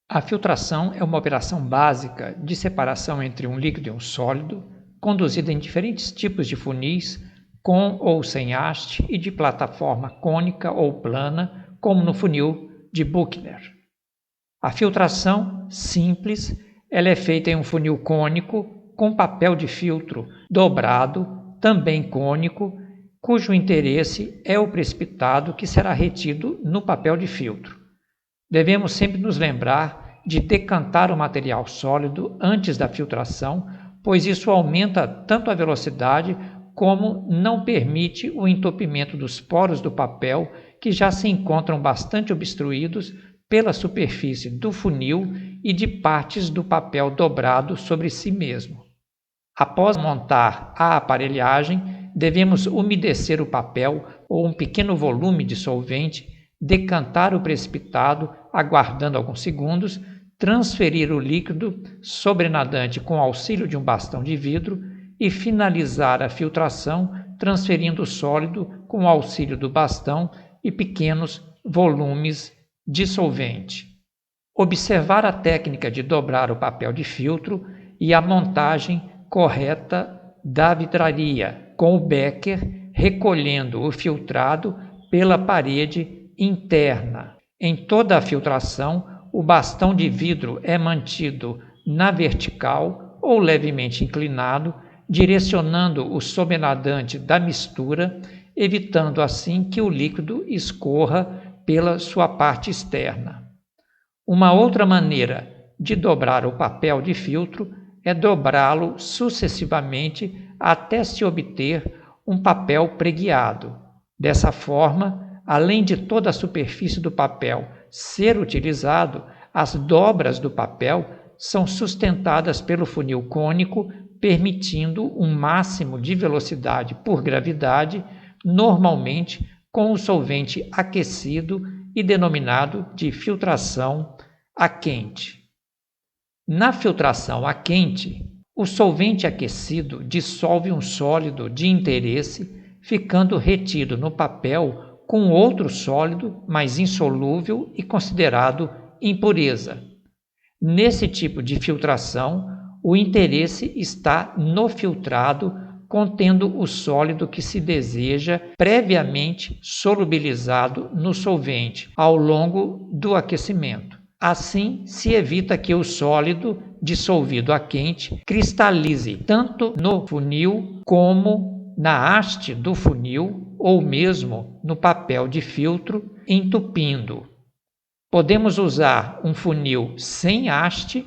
A filtração é uma operação básica de separação entre um líquido e um sólido, conduzida em diferentes tipos de funis, com ou sem haste e de plataforma cônica ou plana, como no funil de Buchner. A filtração simples, ela é feita em um funil cônico com papel de filtro dobrado, também cônico, cujo interesse é o precipitado que será retido no papel de filtro. Devemos sempre nos lembrar de decantar o material sólido antes da filtração, pois isso aumenta tanto a velocidade como não permite o entupimento dos poros do papel, que já se encontram bastante obstruídos pela superfície do funil e de partes do papel dobrado sobre si mesmo. Após montar a aparelhagem, devemos umedecer o papel ou um pequeno volume de solvente, decantar o precipitado, aguardando alguns segundos, transferir o líquido sobrenadante com auxílio de um bastão de vidro e finalizar a filtração transferindo o sólido com o auxílio do bastão e pequenos volumes de solvente. Observar a técnica de dobrar o papel de filtro e a montagem correta da vidraria, com o becker recolhendo o filtrado pela parede interna. Em toda a filtração, o bastão de vidro é mantido na vertical ou levemente inclinado, direcionando o sobrenadante da mistura, evitando assim que o líquido escorra pela sua parte externa. Uma outra maneira de dobrar o papel de filtro é dobrá-lo sucessivamente até se obter um papel preguiado. Dessa forma, além de toda a superfície do papel ser utilizado, as dobras do papel são sustentadas pelo funil cônico, permitindo um máximo de velocidade por gravidade, normalmente com o solvente aquecido e denominado de filtração a quente. Na filtração a quente, o solvente aquecido dissolve um sólido de interesse, ficando retido no papel com outro sólido mais insolúvel e considerado impureza. Nesse tipo de filtração, o interesse está no filtrado contendo o sólido que se deseja previamente solubilizado no solvente ao longo do aquecimento. Assim, se evita que o sólido dissolvido a quente cristalize tanto no funil como na haste do funil ou mesmo no papel de filtro, entupindo. Podemos usar um funil sem haste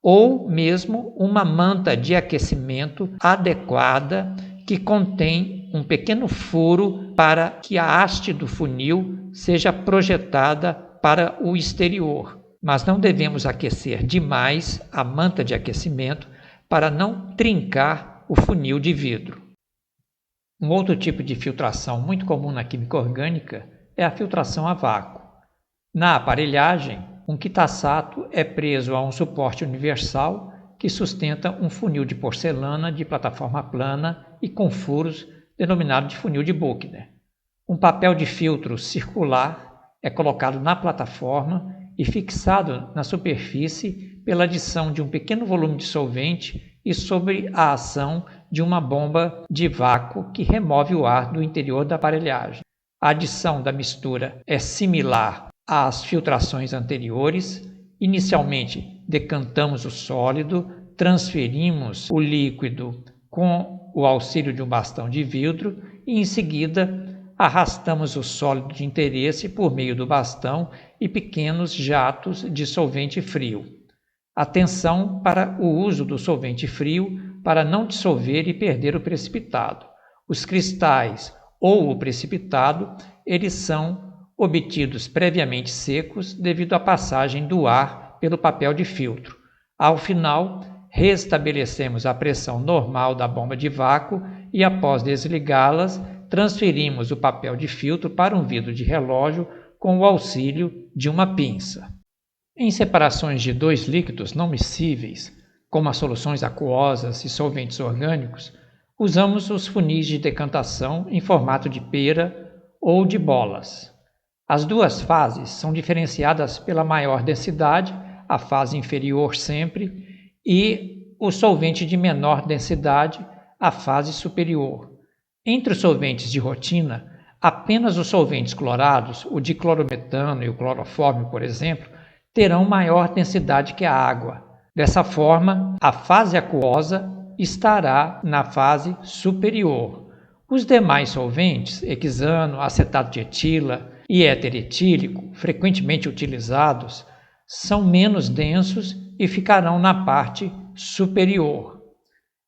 ou mesmo uma manta de aquecimento adequada que contém um pequeno furo para que a haste do funil seja projetada para o exterior. Mas não devemos aquecer demais a manta de aquecimento para não trincar o funil de vidro. Um outro tipo de filtração muito comum na química orgânica é a filtração a vácuo. Na aparelhagem, um quitaçato é preso a um suporte universal que sustenta um funil de porcelana de plataforma plana e com furos, denominado de funil de Buchner. Um papel de filtro circular é colocado na plataforma e fixado na superfície pela adição de um pequeno volume de solvente e sob a ação de uma bomba de vácuo que remove o ar do interior da aparelhagem. A adição da mistura é similar às filtrações anteriores. Inicialmente, decantamos o sólido, transferimos o líquido com o auxílio de um bastão de vidro e, em seguida, arrastamos o sólido de interesse por meio do bastão e pequenos jatos de solvente frio. Atenção para o uso do solvente frio para não dissolver e perder o precipitado. Os cristais ou o precipitado, eles são obtidos previamente secos devido à passagem do ar pelo papel de filtro. Ao final, restabelecemos a pressão normal da bomba de vácuo e, após desligá-las, transferimos o papel de filtro para um vidro de relógio com o auxílio de uma pinça. Em separações de dois líquidos não miscíveis, como as soluções aquosas e solventes orgânicos, usamos os funis de decantação em formato de pera ou de bolas. As duas fases são diferenciadas pela maior densidade, a fase inferior sempre, e o solvente de menor densidade, a fase superior. Entre os solventes de rotina, apenas os solventes clorados, o diclorometano e o clorofórmio, por exemplo, terão maior densidade que a água. Dessa forma, a fase aquosa estará na fase superior. Os demais solventes, hexano, acetato de etila e éter etílico, frequentemente utilizados, são menos densos e ficarão na parte superior.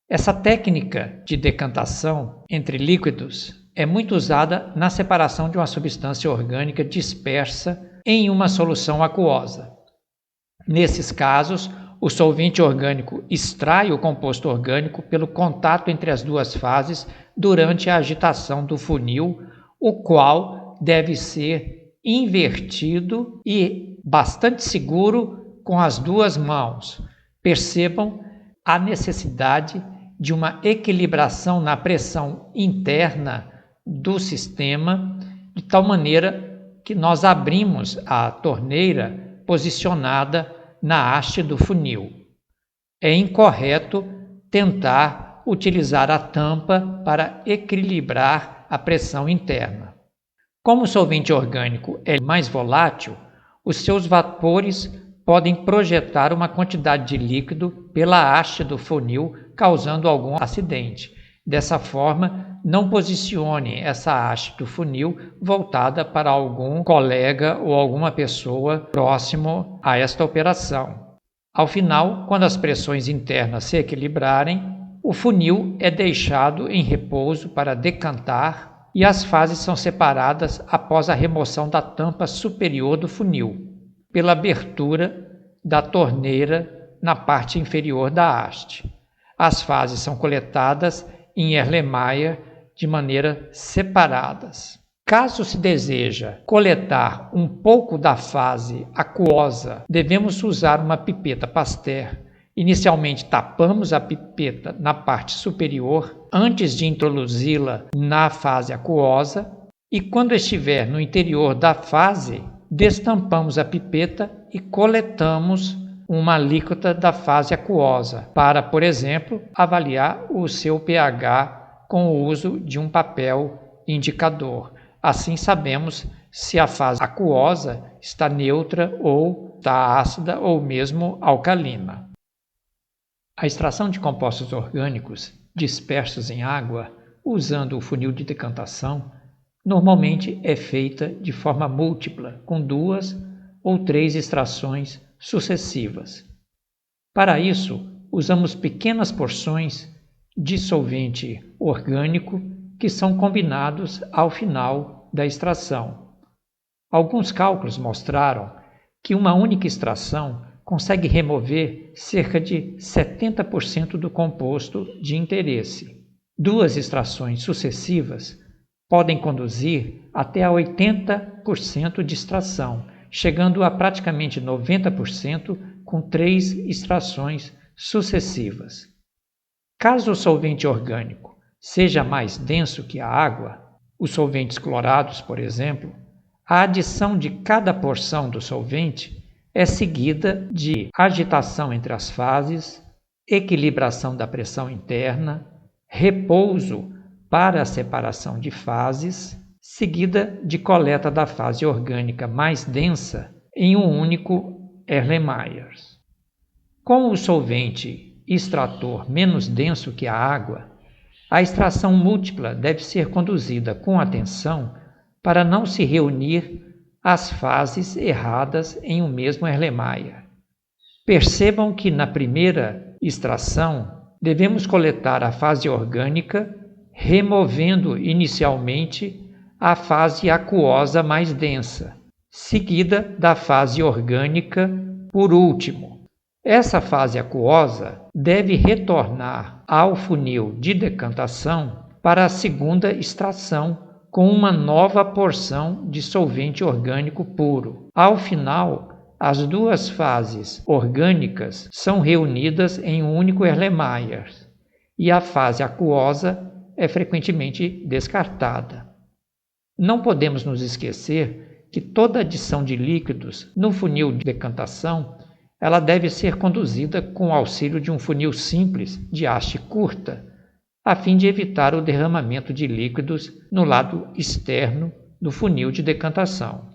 Essa técnica de decantação entre líquidos é muito usada na separação de uma substância orgânica dispersa em uma solução aquosa. Nesses casos, o solvente orgânico extrai o composto orgânico pelo contato entre as duas fases durante a agitação do funil, o qual deve ser invertido e bastante seguro com as duas mãos. Percebam a necessidade de uma equilibração na pressão interna do sistema, de tal maneira que nós abrimos a torneira posicionada na haste do funil. É incorreto tentar utilizar a tampa para equilibrar a pressão interna. Como o solvente orgânico é mais volátil, os seus vapores podem projetar uma quantidade de líquido pela haste do funil, causando algum acidente. Dessa forma, não posicione essa haste do funil voltada para algum colega ou alguma pessoa próximo a esta operação. Ao final, quando as pressões internas se equilibrarem, o funil é deixado em repouso para decantar e as fases são separadas após a remoção da tampa superior do funil, pela abertura da torneira na parte inferior da haste. As fases são coletadas em Erlenmeyer de maneira separadas. Caso se deseja coletar um pouco da fase aquosa, devemos usar uma pipeta Pasteur. Inicialmente tapamos a pipeta na parte superior antes de introduzi-la na fase aquosa e quando estiver no interior da fase, destampamos a pipeta e coletamos uma alíquota da fase aquosa para, por exemplo, avaliar o seu pH com o uso de um papel indicador. Assim sabemos se a fase aquosa está neutra ou está ácida ou mesmo alcalina. A extração de compostos orgânicos dispersos em água, usando o funil de decantação, normalmente é feita de forma múltipla, com 2 ou 3 extrações sucessivas. Para isso, usamos pequenas porções de solvente orgânico que são combinados ao final da extração. Alguns cálculos mostraram que uma única extração consegue remover cerca de 70% do composto de interesse. 2 extrações sucessivas podem conduzir até a 80% de extração, chegando a praticamente 90% com 3 extrações sucessivas. Caso o solvente orgânico seja mais denso que a água, os solventes clorados, por exemplo, a adição de cada porção do solvente é seguida de agitação entre as fases, equilibração da pressão interna, repouso para a separação de fases, seguida de coleta da fase orgânica mais densa em um único Erlenmeyer. Com o solvente extrator menos denso que a água, a extração múltipla deve ser conduzida com atenção para não se reunir as fases erradas em um mesmo Erlenmeyer. Percebam que na primeira extração devemos coletar a fase orgânica, removendo inicialmente a fase aquosa mais densa, seguida da fase orgânica por último. Essa fase aquosa deve retornar ao funil de decantação para a segunda extração com uma nova porção de solvente orgânico puro. Ao final, as 2 fases orgânicas são reunidas em um único Erlenmeyer e a fase aquosa é frequentemente descartada. Não podemos nos esquecer que toda adição de líquidos no funil de decantação ela deve ser conduzida com o auxílio de um funil simples de haste curta, a fim de evitar o derramamento de líquidos no lado externo do funil de decantação.